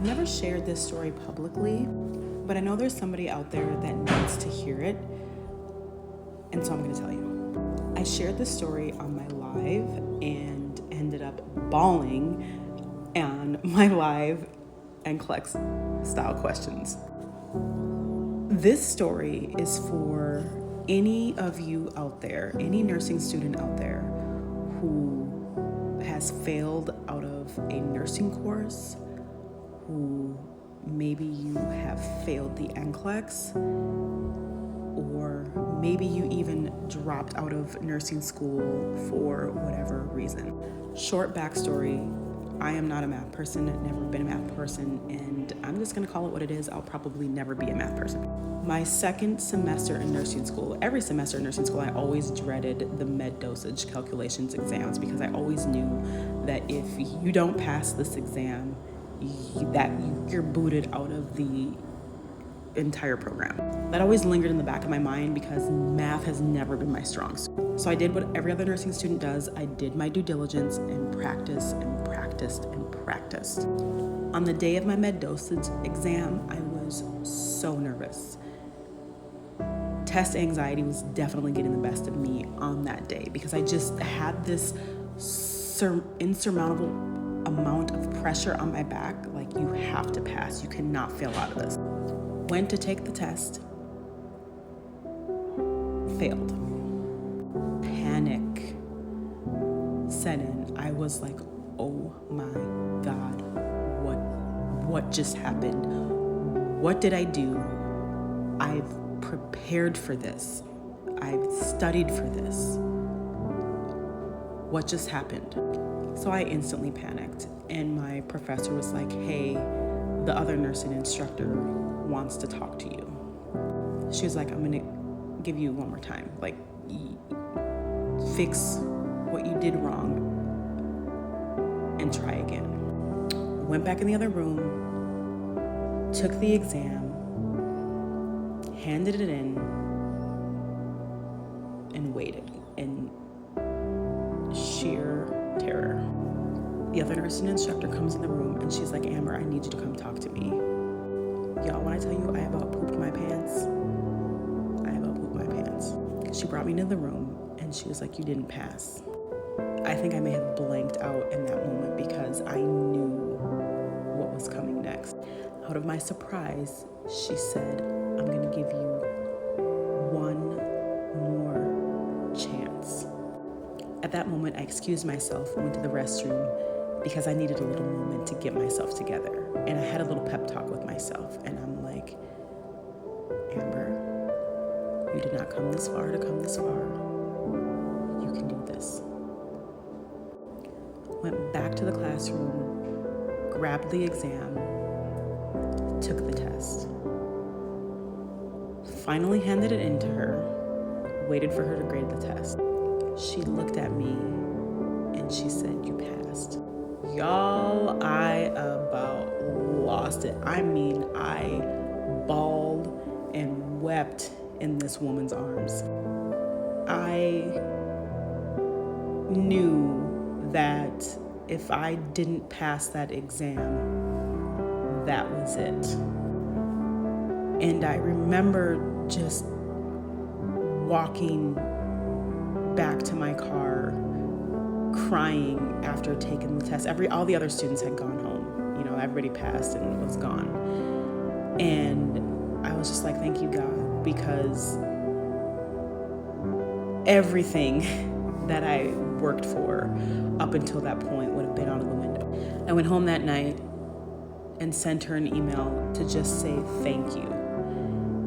I've never shared this story publicly, but I know there's somebody out there that needs to hear it, and so I'm going to tell you. I shared this story on my live and ended up bawling on my live NCLEX style questions. This story is for any of you out there, any nursing student out there who has failed out of a nursing course, who maybe you have failed the NCLEX, or maybe you even dropped out of nursing school for whatever reason. Short backstory, I am not a math person, I've never been a math person, and I'm just gonna call it what it is. I'll probably never be a math person. My second semester in nursing school, every semester in nursing school, I always dreaded the Med Dosage calculations exams because I always knew that if you don't pass this exam, you're booted out of the entire program. That always lingered in the back of my mind because math has never been my strong suit. So I did what every other nursing student does. I did my due diligence and practiced and practiced and practiced. On the day of my Med Dosage exam, I was so nervous. Test anxiety was definitely getting the best of me on that day because I just had this insurmountable amount of pressure on my back. Like, you have to pass. You cannot fail out of this. Went to take the test. Failed. Panic set in. I was like, oh my God, what just happened? What did I do? I've prepared for this. I've studied for this. What just happened? So I instantly panicked, and my professor was like, hey, the other nursing instructor wants to talk to you. She was like, I'm gonna give you one more time. Like, fix what you did wrong and try again. Went back in the other room, took the exam, handed it in, and waited in sheer terror. The other nursing instructor comes in the room and she's like, Amber, I need you to come talk to me. Y'all, when I tell you I about pooped my pants, I about pooped my pants. She brought me into the room and she was like, you didn't pass. I think I may have blanked out in that moment because I knew what was coming next. Out of my surprise, she said, I'm gonna give you one more chance. At that moment, I excused myself, went to the restroom because I needed a little moment to get myself together. And I had a little pep talk with myself. And I'm like, Amber, you did not come this far to come this far. You can do this. Went back to the classroom, grabbed the exam, took the test. Finally handed it in to her, waited for her to grade the test. She looked at me and she said, you passed. Y'all, I about lost it. I mean, I bawled and wept in this woman's arms. I knew that if I didn't pass that exam, that was it. And I remember just walking back to my car, crying after taking the test. All the other students had gone home. You know, everybody passed and was gone. And I was just like, thank you, God, because everything that I worked for up until that point would have been out of the window. I went home that night and sent her an email to just say thank you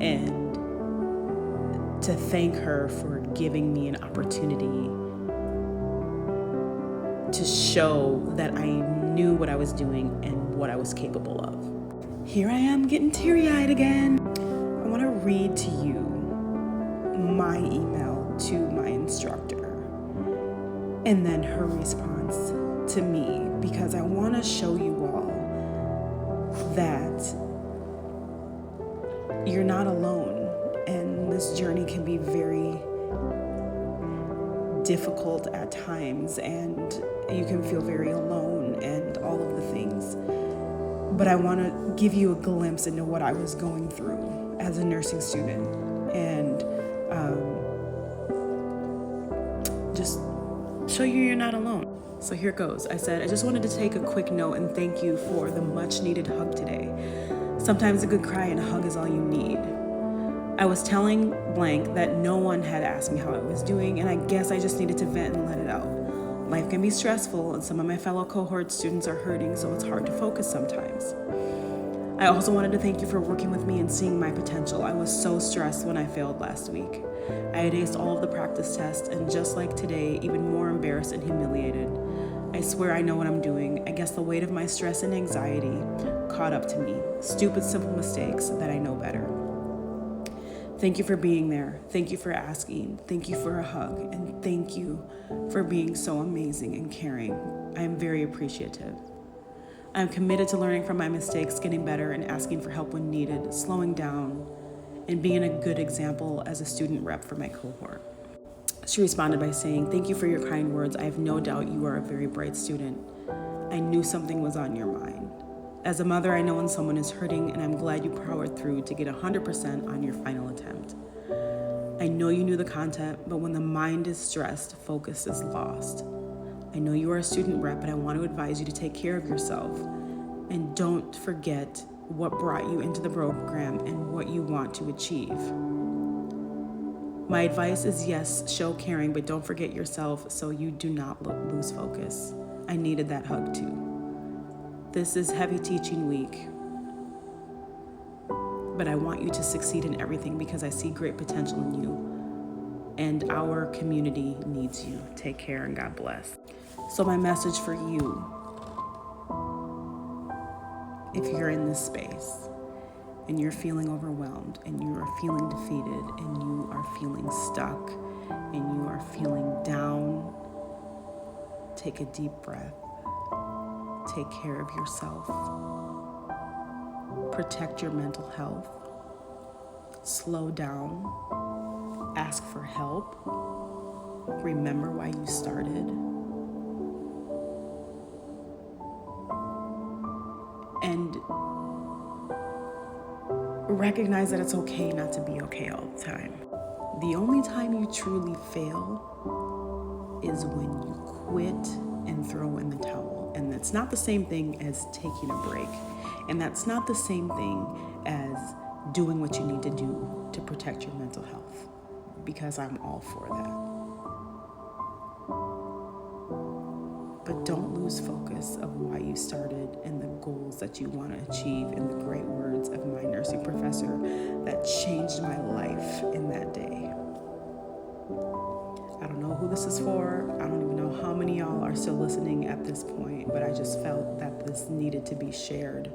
and to thank her for giving me an opportunity to show that I knew what I was doing and what I was capable of. Here I am getting teary-eyed again. I want to read to you my email to my instructor and then her response to me, because I want to show you all that you're not alone, and this journey can be very difficult at times, and you can feel very alone and all of the things. but I want to give you a glimpse into what I was going through as a nursing student, and just show you you're not alone. So here goes. I said, I just wanted to take a quick note and thank you for the much needed hug today. Sometimes a good cry and a hug is all you need. I was telling blank that no one had asked me how I was doing, and I guess I just needed to vent and let it out. Life can be stressful, and some of my fellow cohort students are hurting, so it's hard to focus sometimes. I also wanted to thank you for working with me and seeing my potential. I was so stressed when I failed last week. I had aced all of the practice tests, and just like today, even more embarrassed and humiliated. I swear I know what I'm doing. I guess the weight of my stress and anxiety caught up to me. Stupid, simple mistakes that I know better. Thank you for being there. Thank you for asking. Thank you for a hug. And thank you for being so amazing and caring. I am very appreciative. I am committed to learning from my mistakes, getting better, and asking for help when needed, slowing down, and being a good example as a student rep for my cohort. She responded by saying, thank you for your kind words. I have no doubt you are a very bright student. I knew something was on your mind. As a mother, I know when someone is hurting, and I'm glad you powered through to get 100% on your final attempt. I know you knew the content, but when the mind is stressed, focus is lost. I know you are a student rep, but I want to advise you to take care of yourself. And don't forget what brought you into the program and what you want to achieve. My advice is yes, show caring, but don't forget yourself so you do not lose focus. I needed that hug too. This is heavy teaching week, but I want you to succeed in everything because I see great potential in you, and our community needs you. Take care and God bless. So my message for you, if you're in this space and you're feeling overwhelmed and you are feeling defeated and you are feeling stuck and you are feeling down, take a deep breath. Take care of yourself. Protect your mental health. Slow down. Ask for help. Remember why you started. And recognize that it's okay not to be okay all the time. The only time you truly fail is when you quit and throw in the towel. And that's not the same thing as taking a break. And that's not the same thing as doing what you need to do to protect your mental health, because I'm all for that. But don't lose focus of why you started and the goals that you want to achieve, in the great words of my nursing professor that changed my life in that day. I don't know who this is for. I don't even know how many y'all are still listening at this point, but I just felt that this needed to be shared